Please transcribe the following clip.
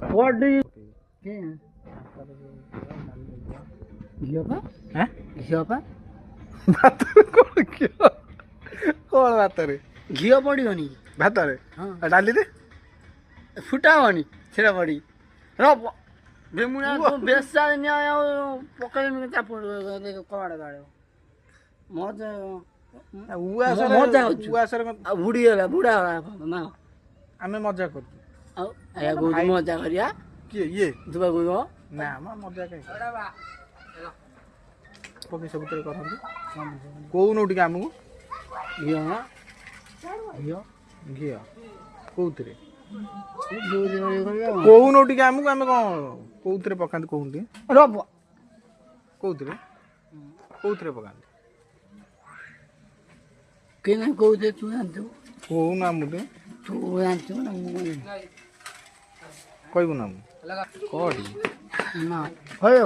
What do you? घियो पा हैं घियो पा भात कौन घियो कौन भात रे घियो पड़िबनी भात रे हाँ डाली दे फुटावनी सेटा पड़ी र बेमुना तो बेसा न्याय पकड़े में ता कवाड़ गाड़ो मजा मजा होछु उआसर बुढ़ी होला बुढ़ा होला ना आमे मजा कर आ या गो मजा करिया किए ये दुबा गो ना मजा कहीं पके सब तर करंती कोउ नोटी हमकु घियो ना घियो घिया कोउतरे जो करिया कोउ नोटी हमकु आमे कोन कोउतरे पकांती कोउंती र कोउतरे कोउतरे पकांती केना को दे तू जानतो कोउ ना मुते तू जानतो ना कहबो ना कोडी ना भयो